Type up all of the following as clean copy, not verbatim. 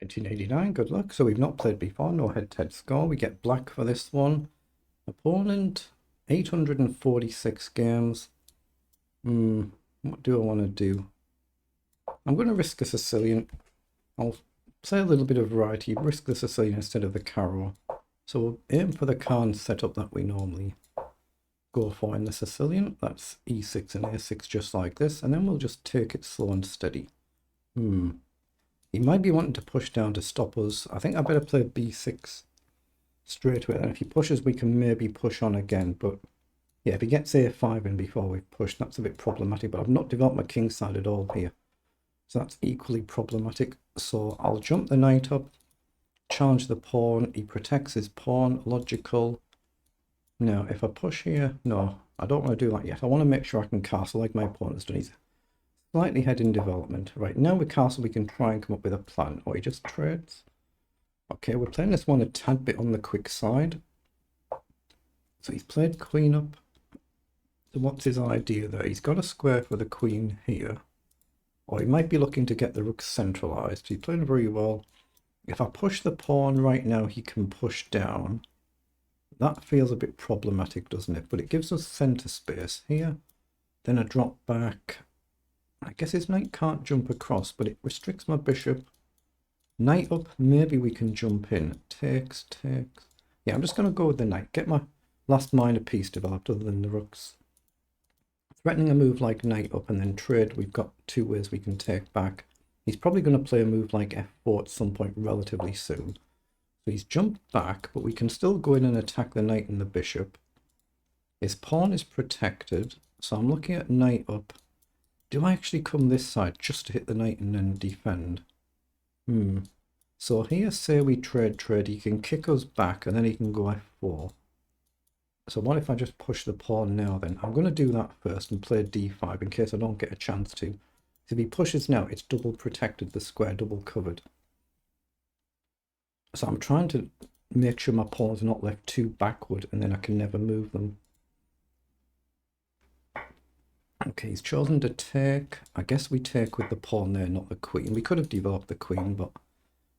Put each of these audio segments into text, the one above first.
1989, good luck. So we've not played before, no head-to-head score. We get black for this one. Opponent, 846 games. What do I want to do? I'm going to risk a Sicilian. I'll play a little bit of variety, risk the Sicilian instead of the Carro. So we'll aim for the Khan setup that we normally go for in the Sicilian. That's E6 and A6 just like this. And then we'll just take it slow and steady. He might be wanting to push down to stop us. I think I better play B6 straight away. And if he pushes, we can maybe push on again. But yeah, if he gets A5 in before we've pushed, that's a bit problematic. But I've not developed my king side at all here. So that's equally problematic. So I'll jump the knight up, challenge the pawn. He protects his pawn, logical. Now, if I push here, no, I don't want to do that yet. I want to make sure I can castle like my opponent's done. He's slightly ahead in development. Right, now with castle, we can try and come up with a plan. Or he just trades. Okay, we're playing this one a tad bit on the quick side. So he's played queen up. So what's his idea there? He's got a square for the queen here. Or he might be looking to get the rook centralized. He's playing very well. If I push the pawn right now, he can push down. That feels a bit problematic, doesn't it? But it gives us center space here. Then a drop back. I guess his knight can't jump across, but it restricts my bishop. Knight up, maybe we can jump in. Takes. Yeah, I'm just going to go with the knight. Get my last minor piece developed other than the rooks. Threatening a move like knight up and then trade, we've got two ways we can take back. He's probably going to play a move like f4 at some point relatively soon. So he's jumped back, but we can still go in and attack the knight and the bishop. His pawn is protected, so I'm looking at knight up. Do I actually come this side just to hit the knight and then defend? So here, say we trade, he can kick us back and then he can go f4. So what if I just push the pawn now then? I'm going to do that first and play d5 in case I don't get a chance to. If he pushes now, it's double protected, the square double covered. So I'm trying to make sure my pawns are not left too backward and then I can never move them. Okay, he's chosen to take. I guess we take with the pawn there, not the queen. We could have developed the queen, but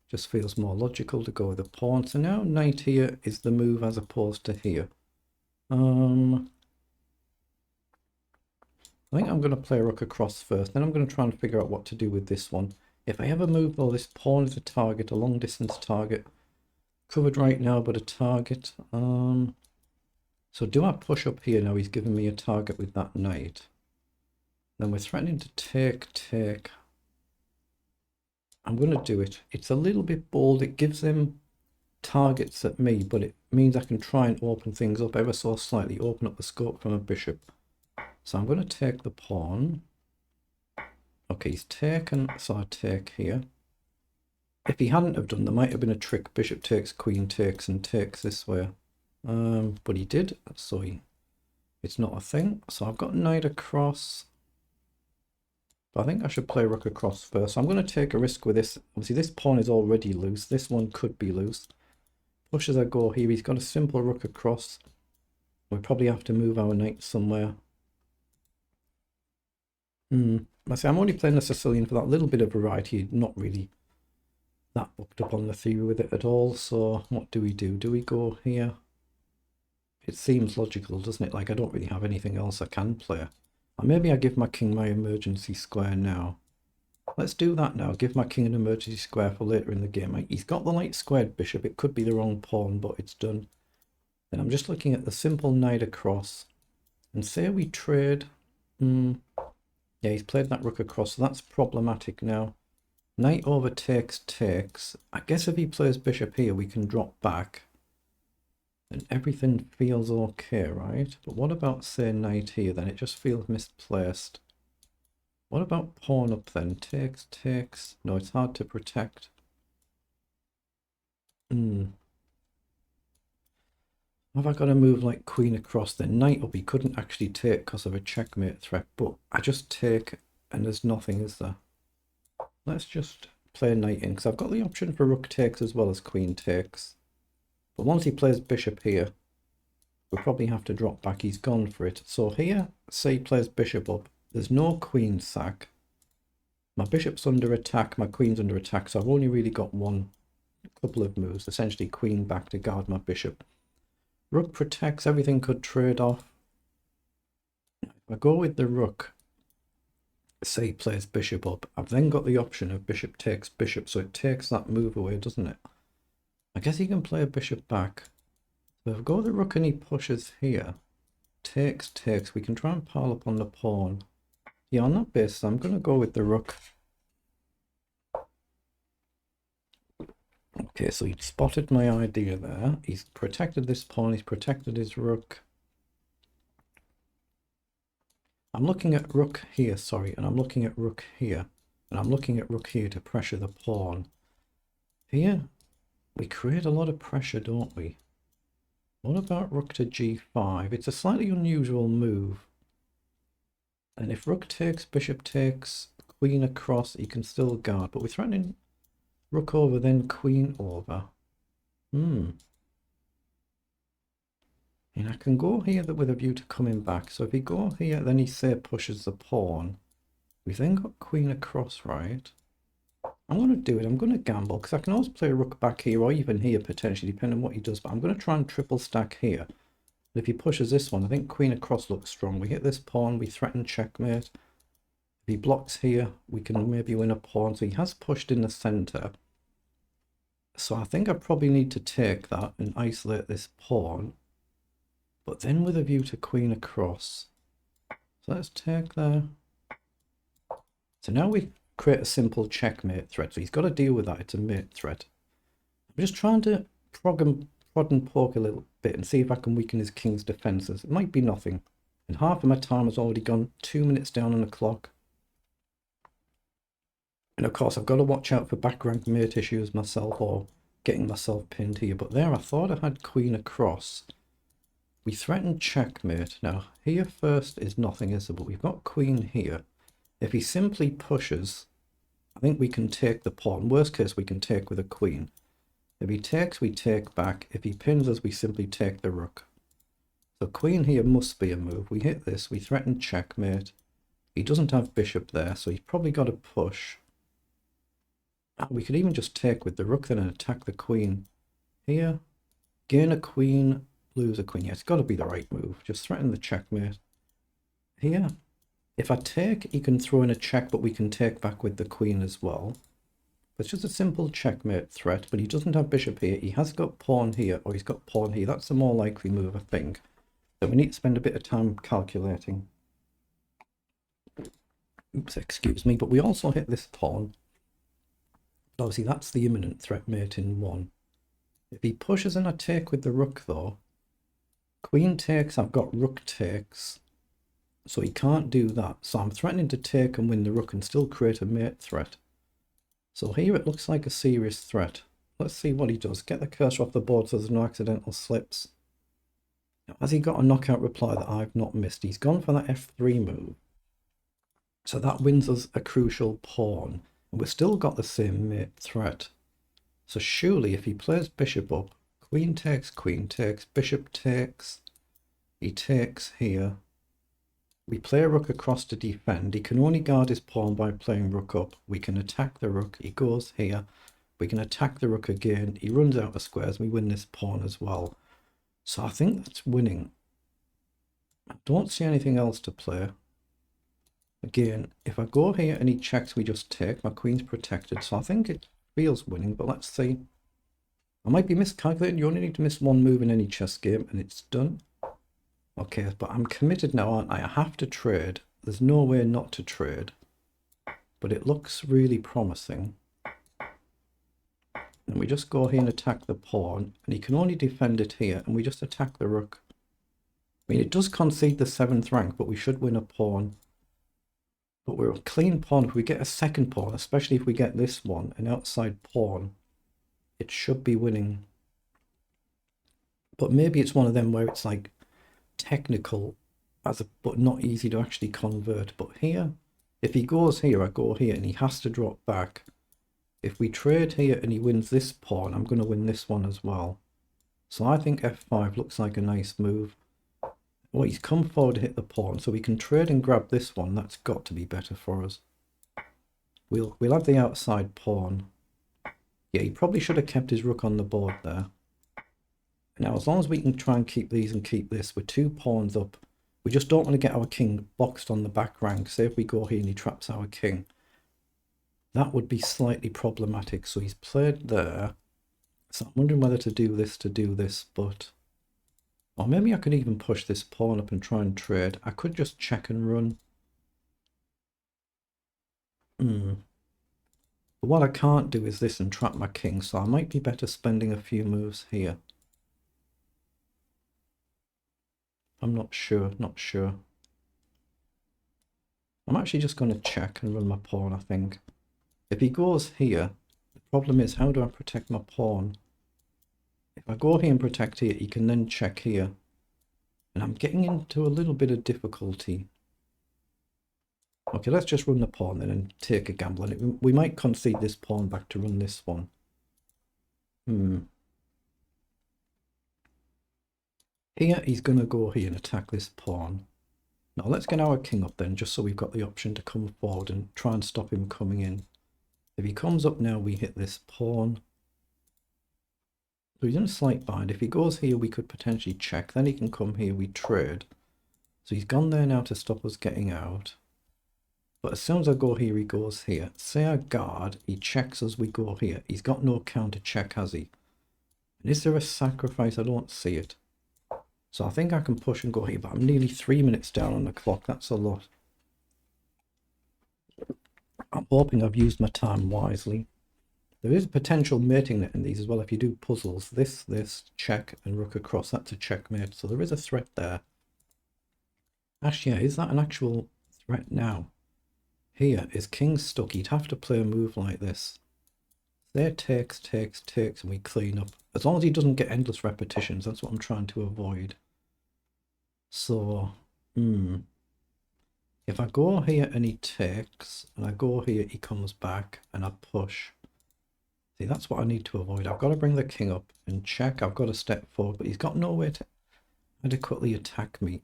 just feels more logical to go with the pawn. So now knight here is the move as opposed to here. I think I'm going to play rook across first. Then I'm going to try and figure out what to do with this one. If I ever move, though, this pawn is a target, a long distance target. Covered right now, but a target. So do I push up here now? He's given me a target with that knight. Then we're threatening to take. I'm going to do it. It's a little bit bold. It gives him targets at me, but it means I can try and open things up ever so slightly, open up the scope from a bishop. So I'm going to take the pawn. Okay, he's taken, so I take here. If he hadn't have done, there might have been a trick. Bishop takes, queen takes, and takes this way. But he did, so it's not a thing. So I've got knight across. But I think I should play rook across first. So I'm going to take a risk with this. Obviously, this pawn is already loose. This one could be loose. Push as I go here. He's got a simple rook across. We probably have to move our knight somewhere. I say I'm only playing the Sicilian for that little bit of variety. Not really that booked up on the theory with it at all. So what do we do? Do we go here? It seems logical, doesn't it? Like I don't really have anything else I can play. Or maybe I give my king my emergency square now. Let's do that now. Give my king an emergency square for later in the game. He's got the light squared bishop. It could be the wrong pawn, but it's done. Then I'm just looking at the simple knight across. And say we trade. Yeah, he's played that rook across, so that's problematic now. Knight overtakes, takes. I guess if he plays bishop here, we can drop back. And everything feels okay, right? But what about, say, knight here, then? It just feels misplaced. What about pawn up then? Takes. No, it's hard to protect. Have I got to move like queen across then? Knight up, he couldn't actually take because of a checkmate threat, but I just take and there's nothing, is there? Let's just play knight in because I've got the option for rook takes as well as queen takes. But once he plays bishop here, we'll probably have to drop back. He's gone for it. So here, say he plays bishop up. There's no queen sack. My bishop's under attack, my queen's under attack, so I've only really got couple of moves, essentially queen back to guard my bishop. Rook protects, everything could trade off. If I go with the rook, say he plays bishop up, I've then got the option of bishop takes bishop, so it takes that move away, doesn't it? I guess he can play a bishop back. So if I go with the rook and he pushes here, takes, we can try and pile up on the pawn. Yeah, on that basis, I'm going to go with the rook. Okay, so he spotted my idea there. He's protected this pawn, he's protected his rook. I'm looking at rook here, sorry, and I'm looking at rook here. And I'm looking at rook here to pressure the pawn. Here, we create a lot of pressure, don't we? What about rook to g5? It's a slightly unusual move. And if rook takes, bishop takes, queen across, he can still guard. But we're threatening rook over, then queen over. And I can go here with a view to coming back. So if he go here, then he say pushes the pawn. We've then got queen across, right? I'm going to do it. I'm going to gamble because I can always play a rook back here or even here potentially, depending on what he does. But I'm going to try and triple stack here. But if he pushes this one, I think queen across looks strong. We hit this pawn, we threaten checkmate. If he blocks here, we can maybe win a pawn. So he has pushed in the center. So I think I probably need to take that and isolate this pawn. But then with a view to queen across. So let's take there. So now we create a simple checkmate threat. So he's got to deal with that. It's a mate threat. I'm just trying to prod and poke a little bit and see if I can weaken his king's defenses. It might be nothing. And half of my time has already gone. 2 minutes down on the clock. And of course, I've got to watch out for back rank mate issues myself or getting myself pinned here. But there, I thought I had queen across. We threatened checkmate. Now, here first is nothing, is it? But we've got queen here. If he simply pushes, I think we can take the pawn. Worst case, we can take with a queen. If he takes, we take back. If he pins us, we simply take the rook. So queen here must be a move. We hit this, we threaten checkmate. He doesn't have bishop there, so he's probably got to push. We could even just take with the rook then and attack the queen. Here, gain a queen, lose a queen. Yeah, it's got to be the right move. Just threaten the checkmate. Here, if I take, he can throw in a check, but we can take back with the queen as well. It's just a simple checkmate threat, but he doesn't have bishop here. He has got pawn here, or he's got pawn here. That's the more likely move, I think. So we need to spend a bit of time calculating. Oops, excuse me. But we also hit this pawn. Obviously, that's the imminent threat mate in 1. If he pushes and I take with the rook, though, queen takes, I've got rook takes. So he can't do that. So I'm threatening to take and win the rook and still create a mate threat. So here it looks like a serious threat. Let's see what he does. Get the cursor off the board so there's no accidental slips. Now, has he got a knockout reply that I've not missed? He's gone for that f3 move. So that wins us a crucial pawn. And we've still got the same mate threat. So surely if he plays bishop up, queen takes, bishop takes, he takes here. We play a rook across to defend. He can only guard his pawn by playing rook up. We can attack the rook. He goes here. We can attack the rook again. He runs out of squares. We win this pawn as well. So I think that's winning. I don't see anything else to play. Again, if I go here and he checks, we just take. My queen's protected. So I think it feels winning, but let's see. I might be miscalculating. You only need to miss one move in any chess game and it's done. Okay, but I'm committed now, aren't I? I have to trade. There's no way not to trade. But it looks really promising. And we just go here and attack the pawn. And he can only defend it here. And we just attack the rook. I mean, it does concede the 7th rank, but we should win a pawn. But we're a clean pawn. If we get a second pawn, especially if we get this one, an outside pawn, it should be winning. But maybe it's one of them where it's like technical, but not easy to actually convert. But here, if he goes here, I go here, and he has to drop back. If we trade here and he wins this pawn, I'm going to win this one as well. So I think f5 looks like a nice move. Well, he's come forward to hit the pawn, so we can trade and grab this one. That's got to be better for us. We'll have the outside pawn. Yeah, he probably should have kept his rook on the board there. Now, as long as we can try and keep these and keep this, we're 2 pawns up. We just don't want to get our king boxed on the back rank. Say if we go here and he traps our king, that would be slightly problematic. So he's played there. So I'm wondering whether to do this, but... Or maybe I could even push this pawn up and try and trade. I could just check and run. But what I can't do is this and trap my king, so I might be better spending a few moves here. I'm not sure. I'm actually just going to check and run my pawn, I think. If he goes here, the problem is, how do I protect my pawn? If I go here and protect here, he can then check here. And I'm getting into a little bit of difficulty. Okay, let's just run the pawn then and take a gamble. And we might concede this pawn back to run this one. Here, he's going to go here and attack this pawn. Now, let's get our king up then, just so we've got the option to come forward and try and stop him coming in. If he comes up now, we hit this pawn. So he's in a slight bind. If he goes here, we could potentially check. Then he can come here, we trade. So he's gone there now to stop us getting out. But as soon as I go here, he goes here. Say I guard, he checks as we go here. He's got no counter check, has he? And is there a sacrifice? I don't see it. So I think I can push and go here, but I'm nearly 3 minutes down on the clock. That's a lot. I'm hoping I've used my time wisely. There is a potential mating net in these as well. If you do puzzles, this, check, and rook across, that's a checkmate. So there is a threat there. Actually, yeah, is that an actual threat now? Here is king stuck. He'd have to play a move like this. There takes, and we clean up. As long as he doesn't get endless repetitions, that's what I'm trying to avoid. So, if I go here and he takes, and I go here, he comes back, and I push. See, that's what I need to avoid. I've got to bring the king up and check. I've got to step forward, but he's got no way to adequately attack me.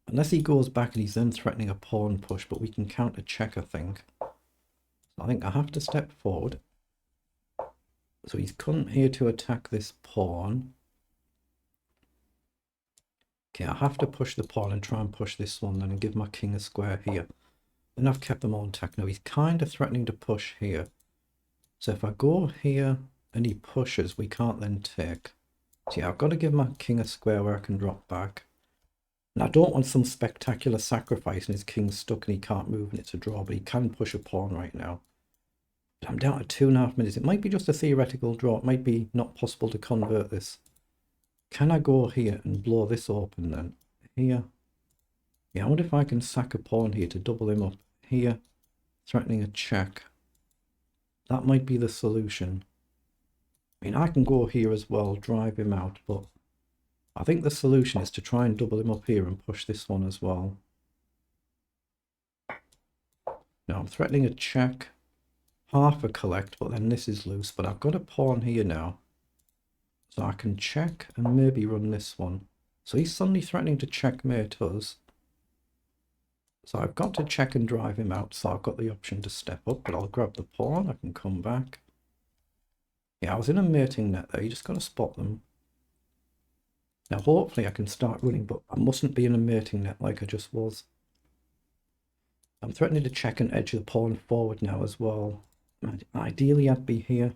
Unless he goes back and he's then threatening a pawn push, but we can counter check, I think. So I think I have to step forward. So he's come here to attack this pawn. Okay, I have to push the pawn and try and push this one then and give my king a square here. Then I've kept them all intact. Now he's kind of threatening to push here. So if I go here and he pushes, we can't then take. So yeah, I've got to give my king a square where I can drop back. And I don't want some spectacular sacrifice and his king's stuck and he can't move and it's a draw, but he can push a pawn right now. But I'm down to 2.5 minutes. It might be just a theoretical draw. It might be not possible to convert this. Can I go here and blow this open then? Here. Yeah, I wonder if I can sack a pawn here to double him up. Here. Threatening a check. That might be the solution. I mean, I can go here as well, drive him out, but I think the solution is to try and double him up here and push this one as well. Now I'm threatening a check. Half a collect, but then this is loose. But I've got a pawn here now. So I can check and maybe run this one. So he's suddenly threatening to checkmate us. So I've got to check and drive him out. So I've got the option to step up, but I'll grab the pawn. I can come back. Yeah, I was in a mating net there. You just got to spot them. Now hopefully I can start running, but I mustn't be in a mating net like I just was. I'm threatening to check and edge the pawn forward now as well. Ideally I'd be here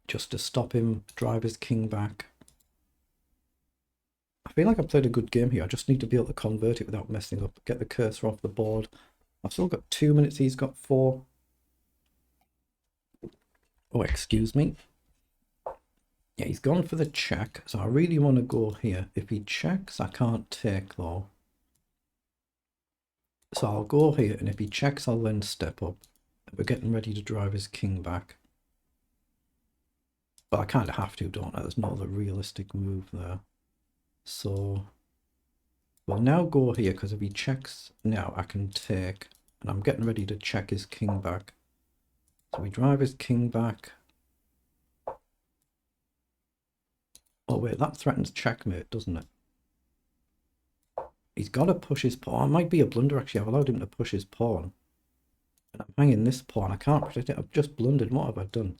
just to stop him, drive his king back. I feel like I played a good game here. I just need to be able to convert it without messing up, get the cursor off the board. I've still got 2 minutes, he's got 4. Oh, excuse me. Yeah, he's gone for the check, so I really want to go here. If he checks, I can't take though. So I'll go here, and if he checks, I'll then step up. We're getting ready to drive his king back. But I kind of have to, don't I? There's no other realistic move there. So we'll now go here, because if he checks now, I can take. And I'm getting ready to check his king back. So we drive his king back. Oh wait, that threatens checkmate, doesn't it? He's got to push his pawn. It might be a blunder actually. I've allowed him to push his pawn. And I'm hanging this pawn. I can't protect it. I've just blundered. What have I done?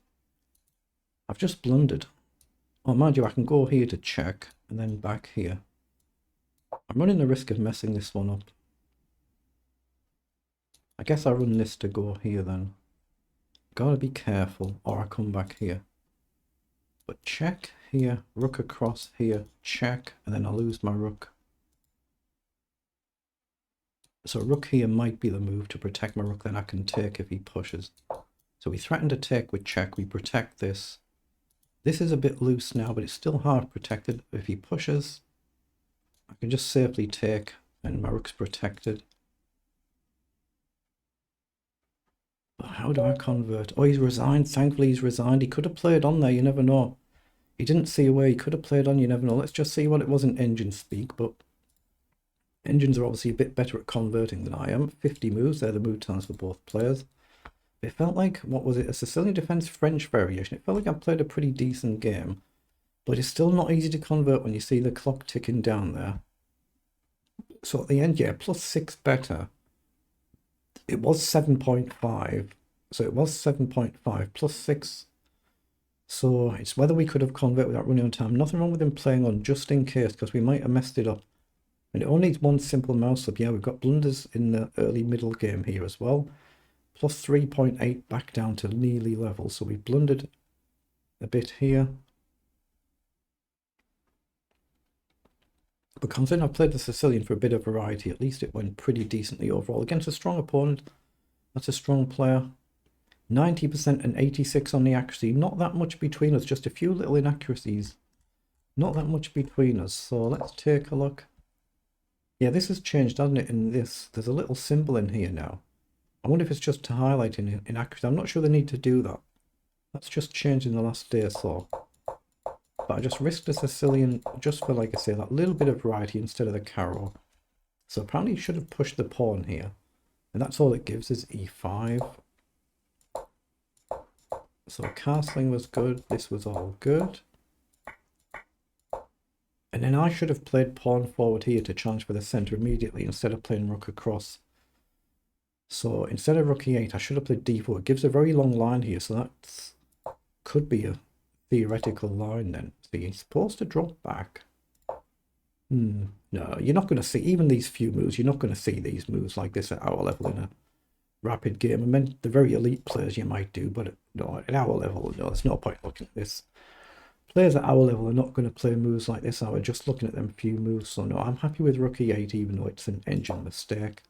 I've just blundered. Oh, mind you, I can go here to check and then back here. I'm running the risk of messing this one up. I guess I run this to go here then. Gotta be careful, or I come back here. But check here, rook across here, check, and then I lose my rook. So rook here might be the move to protect my rook, then I can take if he pushes. So we threaten to take with check, we protect this. This is a bit loose now, but it's still half protected. If he pushes, I can just safely take, and my rook's protected. But how do I convert? Oh, he's resigned. Thankfully, he's resigned. He could have played on there. You never know. He didn't see a way. He could have played on. You never know. Let's just see what it was in engine speak. But engines are obviously a bit better at converting than I am. 50 moves. They're the move times for both players. It felt like, what was it? A Sicilian defense French variation. It felt like I played a pretty decent game. But it's still not easy to convert when you see the clock ticking down there. So at the end, yeah, +6 better. It was 7.5. So it was 7.5 +6. So it's whether we could have converted without running on time. Nothing wrong with him playing on just in case, because we might have messed it up. And it only needs one simple mouse up. Yeah, we've got blunders in the early middle game here as well. +3.8 back down to nearly level. So we blundered a bit here. But considering I've played the Sicilian for a bit of variety, at least it went pretty decently overall. Against a strong opponent, that's a strong player. 90% and 86 on the accuracy. Not that much between us, just a few little inaccuracies. Not that much between us. So let's take a look. Yeah, this has changed, hasn't it, in this? There's a little symbol in here now. I wonder if it's just to highlight inaccuracy. I'm not sure they need to do that. That's just changed in the last day or so. But I just risked a Sicilian just for, like I say, that little bit of variety instead of the carrow. So apparently you should have pushed the pawn here. And that's all it gives is e5. So castling was good. This was all good. And then I should have played pawn forward here to challenge for the center immediately instead of playing rook across. So instead of rook e8, I should have played d4. It gives a very long line here, so that could be a theoretical line then. So you're supposed to drop back. No, you're not going to see, even these few moves, you're not going to see these moves like this at our level in a rapid game. I mean, the very elite players you might do, but no, at our level, no, there's no point looking at this. Players at our level are not going to play moves like this. I was just looking at them few moves, so no, I'm happy with rook e8, even though it's an engine mistake.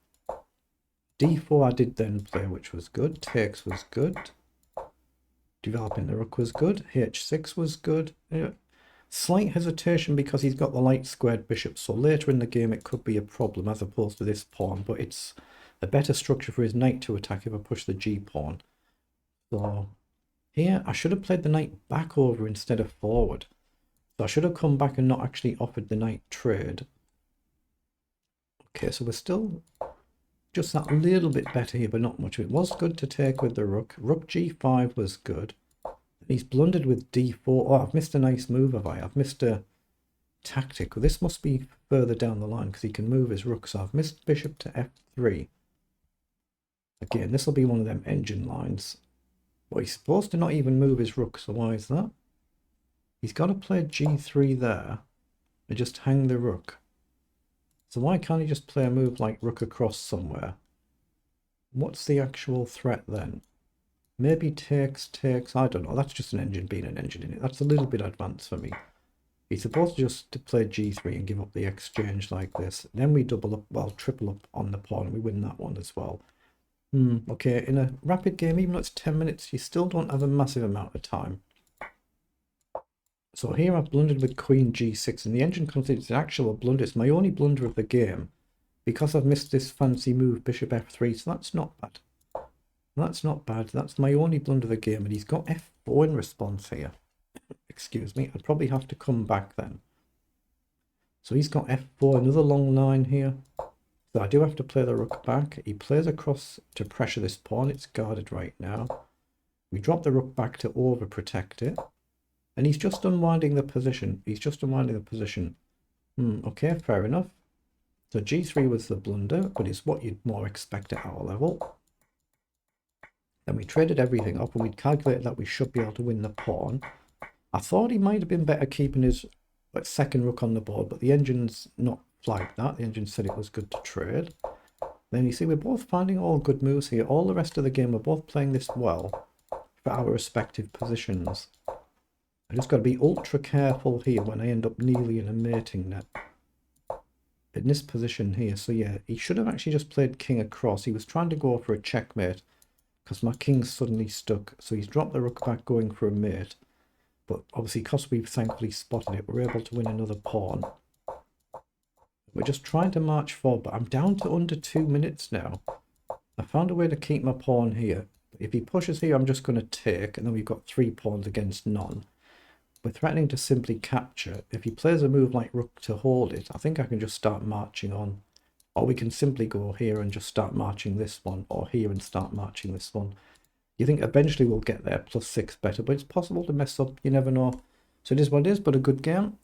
d4 I did then play, which was good. Takes was good. Developing the rook was good. h6 was good. Slight hesitation because he's got the light squared bishop, so later in the game it could be a problem as opposed to this pawn, but it's a better structure for his knight to attack if I push the g pawn. So here I should have played the knight back over instead of forward. So I should have come back and not actually offered the knight trade. Okay, so we're still just that little bit better here, but not much. It was good to take with the rook. Rook g5 was good. He's blundered with d4. Oh, I've missed a nice move, have I? I've missed a tactic. Well, this must be further down the line because he can move his rook. So I've missed bishop to f3. Again, this will be one of them engine lines. Well, he's supposed to not even move his rook, so why is that? He's got to play g3 there and just hang the rook. So why can't he just play a move like rook across somewhere? What's the actual threat then? Maybe takes, I don't know. That's just an engine being an engine in it. That's a little bit advanced for me. He's supposed to just play g3 and give up the exchange like this. Then we double up, well, triple up on the pawn. We win that one as well. Okay, in a rapid game, even though it's 10 minutes, you still don't have a massive amount of time. So here I've blundered with queen g6, and the engine considers an actual blunder. It's my only blunder of the game because I've missed this fancy move, bishop f3, so that's not bad. That's not bad. That's my only blunder of the game, and he's got f4 in response here. Excuse me, I'd probably have to come back then. So he's got f4, another long line here. So I do have to play the rook back. He plays across to pressure this pawn. It's guarded right now. We drop the rook back to overprotect it. And he's just unwinding the position. Okay, fair enough. So g3 was the blunder, but it's what you'd more expect at our level. Then we traded everything up and we'd calculated that we should be able to win the pawn. I thought he might have been better keeping his second rook on the board, but the engine's not flagged that. The engine said it was good to trade. Then you see we're both finding all good moves here. All the rest of the game we're both playing this well for our respective positions. I just got to be ultra careful here when I end up nearly in a mating net. In this position here, so yeah, he should have actually just played king across. He was trying to go for a checkmate because my king's suddenly stuck. So he's dropped the rook back going for a mate. But obviously, because we've thankfully spotted it, we're able to win another pawn. We're just trying to march forward, but I'm down to under 2 minutes now. I found a way to keep my pawn here. If he pushes here, I'm just going to take, and then we've got 3 pawns against none. We're threatening to simply capture. If he plays a move like rook to hold it, I think I can just start marching on. Or we can simply go here and just start marching this one, or here and start marching this one. You think eventually we'll get there, +6 better, but it's possible to mess up, you never know. So it is what it is, but a good game.